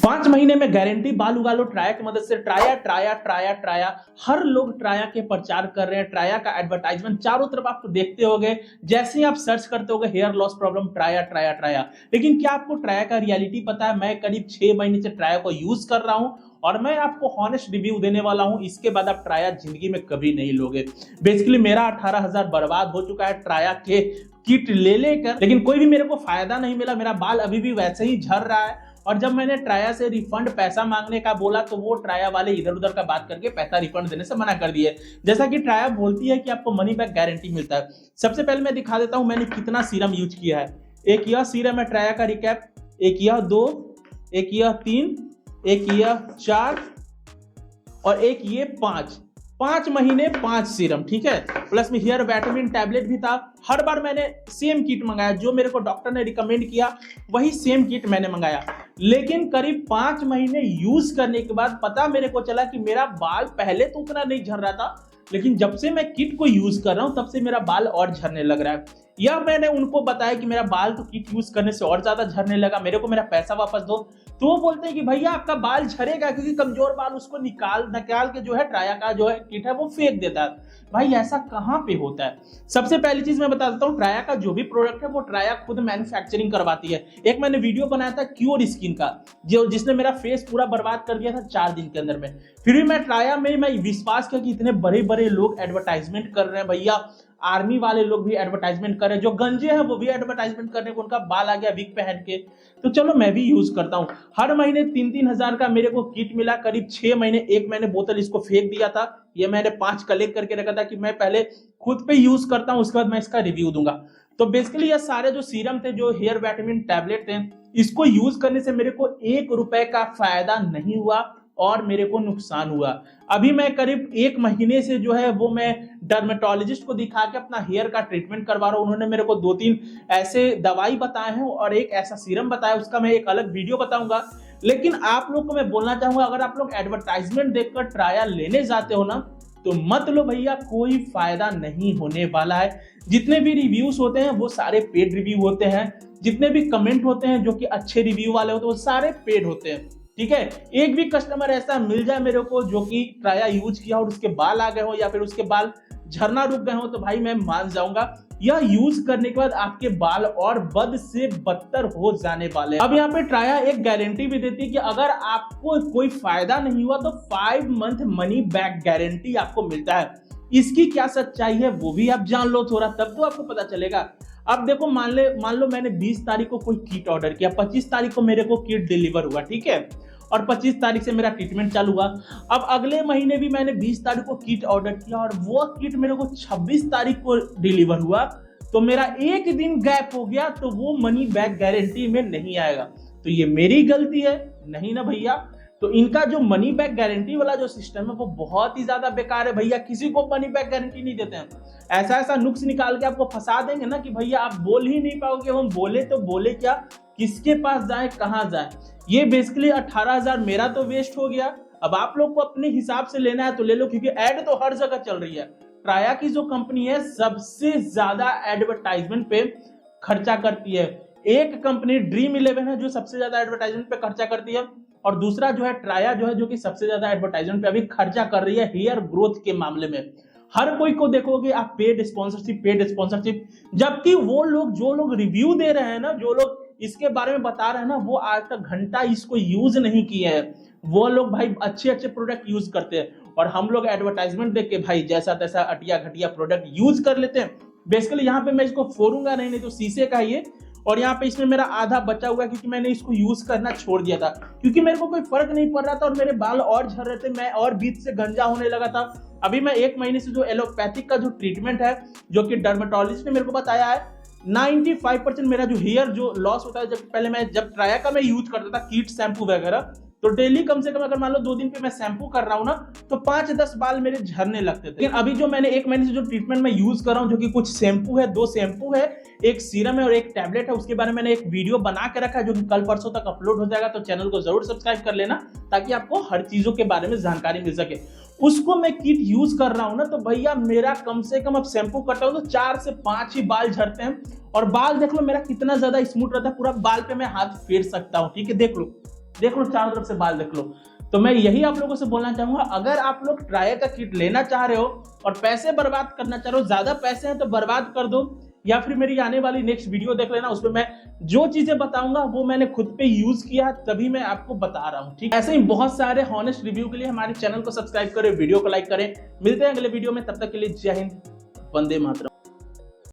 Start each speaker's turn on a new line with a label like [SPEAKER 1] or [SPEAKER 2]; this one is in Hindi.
[SPEAKER 1] 5 महीने में गारंटी, बाल उगा लो ट्राया की मदद से। ट्राया ट्राया ट्राया ट्राया, हर लोग ट्राया के प्रचार कर रहे हैं, ट्राया का एडवर्टाइजमेंट चारों तरफ आप तो देखते होंगे। जैसे ही आप सर्च करते होगे हेयर लॉस प्रॉब्लम, ट्राया ट्राया ट्राया। लेकिन क्या आपको ट्राया का रियलिटी पता है? मैं करीब 6 महीने से ट्राया को यूज कर रहा हूं और मैं आपको हॉनेस्ट रिव्यू देने वाला हूं। इसके बाद आप ट्राया जिंदगी में कभी नहीं लोगे। बेसिकली मेरा 18,000 बर्बाद हो चुका है ट्राया के किट ले लेकर, लेकिन कोई भी मेरे को फायदा नहीं मिला। मेरा बाल अभी भी वैसे ही झड़ रहा है। और जब मैंने ट्राया से रिफंड पैसा मांगने का बोला तो वो ट्राया वाले इधर उधर का बात करके पैसा रिफंड देने से मना कर दिए। जैसा कि ट्राया बोलती है कि आपको मनी बैक गारंटी मिलता है। सबसे पहले मैं दिखा देता हूं मैंने कितना सीरम यूज किया है। एक यह सीरम है ट्राया का रिकैप, एक यह 2, एक यह 3, एक यह 4 और एक ये 5। 5 महीने 5 सीरम, ठीक है। प्लस में हेयर विटामिन टैबलेट भी था। हर बार मैंने सेम किट मंगाया, जो मेरे को डॉक्टर ने रिकमेंड किया वही सेम किट मैंने मंगाया। लेकिन करीब 5 महीने यूज करने के बाद पता मेरे को चला कि मेरा बाल पहले तो उतना नहीं झड़ रहा था, लेकिन जब से मैं किट को यूज कर रहा हूं तब से मेरा बाल और झड़ने लग रहा है। या मैंने उनको बताया कि मेरा बाल तो किट यूज करने से और ज्यादा झड़ने लगा, मेरे को मेरा पैसा वापस दो। तो वो बोलते हैं कि भैया आपका बाल झड़ेगा, क्योंकि कमजोर बाल उसको निकाल के जो है ट्राया का जो है किट है वो फेंक देता है। भाई ऐसा कहां पे होता है? सबसे पहली चीज मैं बता देता हूं, ट्राया का जो भी प्रोडक्ट है वो ट्राया खुद मैन्युफैक्चरिंग करवाती है। एक मैंने वीडियो बनाया था क्योर स्किन का, जो जिसने मेरा फेस पूरा बर्बाद कर दिया था 4 दिन के अंदर में। फिर भी मैं ट्राया में मैं विश्वास किया कि इतने बड़े बड़े लोग एडवर्टाइजमेंट कर रहे हैं, भैया आर्मी वाले लोग भी एडवर्टाइजमेंट कर रहे हैं, जो गंजे हैं वो भी एडवर्टाइजमेंट करने को, उनका बाल आ गया विग पहन के, तो चलो मैं भी यूज करता हूं। हर महीने 3-3 हजार का मेरे को किट मिला। करीब 6 महीने एक मैंने बोतल इसको फेंक दिया था। ये मैंने 5 कलेक्ट करके रखा था कि मैं पहले खुद पे यूज करता हूं, उसके बाद मैं इसका रिव्यू दूंगा। तो बेसिकली ये सारे जो सीरम थे, जो हेयर विटामिन टैबलेट थे, इसको यूज करने से मेरे को 1 रुपए का फायदा नहीं हुआ और मेरे को नुकसान हुआ। अभी मैं करीब 1 महीने से जो है वो मैं डर्मेटोलॉजिस्ट को दिखा के अपना हेयर का ट्रीटमेंट करवा रहा हूं। उन्होंने मेरे को 2-3 ऐसे दवाई बताए हैं और एक ऐसा सीरम बताया, उसका मैं एक अलग वीडियो बताऊंगा। लेकिन आप लोग को मैं बोलना चाहूंगा, अगर आप लोग एडवर्टाइजमेंट देखकर ट्रायल लेने जाते हो ना, तो मत लो भैया, कोई फायदा नहीं होने वाला है। जितने भी रिव्यूज होते हैं वो सारे पेड रिव्यू होते हैं। जितने भी कमेंट होते हैं जो कि अच्छे रिव्यू वाले होते हैं वो सारे पेड होते हैं, ठीक है। एक भी कस्टमर ऐसा मिल जाए मेरे को जो कि ट्राया यूज किया और उसके बाल आ गए हो या फिर उसके बाल झरना रुक गए हो, तो भाई मैं मान जाऊंगा यह यूज करने के बाद आपके बाल और बद से बदतर हो जाने वाले। अब यहाँ पे ट्राया एक गारंटी भी देती है कि अगर आपको कोई फायदा नहीं हुआ तो 5 मंथ मनी बैक गारंटी आपको मिलता है। इसकी क्या सच्चाई है वो भी आप जान लो थोड़ा, तब तो आपको पता चलेगा। अब देखो, मान लो मैंने 20 तारीख को कोई किट ऑर्डर किया, 25 तारीख को मेरे को किट डिलीवर हुआ, ठीक है, और 25 तारीख से मेरा ट्रीटमेंट चालू हुआ। अब अगले महीने भी मैंने 20 तारीख को किट ऑर्डर किया और वो किट मेरे को 26 तारीख को डिलीवर हुआ, तो मेरा 1 दिन गैप हो गया, तो वो मनी बैक गारंटी में नहीं आएगा। तो ये मेरी गलती है नहीं ना भैया? तो इनका जो मनी बैक गारंटी वाला जो सिस्टम है वो बहुत ही ज्यादा बेकार है भैया। किसी को मनी बैक गारंटी नहीं देते हैं। ऐसा नुक्स निकाल के आपको फंसा देंगे ना कि भैया आप बोल ही नहीं पाओगे। हम बोले तो बोले क्या, किसके पास जाए, कहां जाए। ये बेसिकली 18,000 मेरा तो वेस्ट हो गया। अब आप लोग को अपने हिसाब से लेना है तो ले लो, क्योंकि एड तो हर जगह चल रही है। ट्राया की जो कंपनी है सबसे ज्यादा एडवर्टाइजमेंट पे खर्चा करती है। एक कंपनी ड्रीम 11 है जो सबसे ज्यादा एडवर्टाइजमेंट पे खर्चा करती है, और दूसरा जो है ट्राया जो है जो कि सबसे ज्यादा एडवर्टाइजमेंट पे अभी खर्चा कर रही है हेयर ग्रोथ के मामले में। हर कोई को देखोगे आप पेड स्पॉन्सरशिप, जबकि वो लोग जो लोग रिव्यू दे रहे हैं ना, जो लोग इसके बारे में बता रहे हैं ना, वो आज तक घंटा इसको यूज नहीं किए हैं। वो लोग भाई अच्छे प्रोडक्ट यूज करते हैं और हम लोग एडवर्टाइजमेंट देख के भाई जैसा तैसा अटिया घटिया प्रोडक्ट यूज कर लेते हैं। बेसिकली यहाँ पे मैं इसको फोड़ूंगा नहीं तो शीशे का ये, और यहाँ पे इसमें मेरा आधा बचा हुआ है क्योंकि मैंने इसको यूज करना छोड़ दिया था, क्योंकि मेरे को कोई फर्क नहीं पड़ रहा था और मेरे बाल और झड़ रहे थे, मैं और बीच से गंजा होने लगा था। अभी मैं 1 महीने से जो एलोपैथिक का जो ट्रीटमेंट है, जो कि डर्मेटोलॉजिस्ट ने मेरे को बताया है, 95% मेरा जो हेयर जो लॉस होता है, जब ट्राया का मैं यूज करता था किट शैम्पू वगैरह, तो डेली कम से कम अगर मान लो 2 दिन पे मैं शैम्पू कर रहा हूं ना, तो 5-10 बाल मेरे झड़ने लगते थे। लेकिन अभी जो मैंने 1 महीने से जो ट्रीटमेंट में यूज कर रहा हूं, जो कि कुछ शैम्पू है, 2 शैम्पू है, एक सीरम है और एक टैबलेट है, उसके बारे में मैंने एक वीडियो बना के रखा है जो कि कल परसों तक अपलोड हो जाएगा। तो चैनल को जरूर सब्सक्राइब कर लेना ताकि आपको हर चीजों के बारे में जानकारी मिल सके। उसको मैं किट यूज कर रहा हूं ना, तो भैया मेरा कम से कम अब शैम्पू करता हूं तो 4 से 5 ही बाल झड़ते हैं। और बाल देख लो मेरा कितना ज्यादा स्मूथ रहता है, पूरा बाल पे मैं हाथ फेर सकता हूं, ठीक है, देख लो देख लो चारों तरफ से बाल देख लो। तो मैं यही आप लोगों से बोलना चाहूंगा, अगर आप लोग ट्राया का किट लेना चाह रहे हो और पैसे बर्बाद करना चाह रहे हो, ज्यादा पैसे हैं तो बर्बाद कर दो, या फिर मेरी आने वाली नेक्स्ट वीडियो देख लेना, उसमें मैं जो चीजें बताऊंगा वो मैंने खुद पे यूज किया तभी मैं आपको बता रहा हूं, ठीक। ऐसे ही बहुत सारे हॉनेस्ट रिव्यू के लिए हमारे चैनल को सब्सक्राइब करें, वीडियो को लाइक करें। मिलते हैं अगले वीडियो में, तब तक के लिए जय हिंद, वंदे मातरम।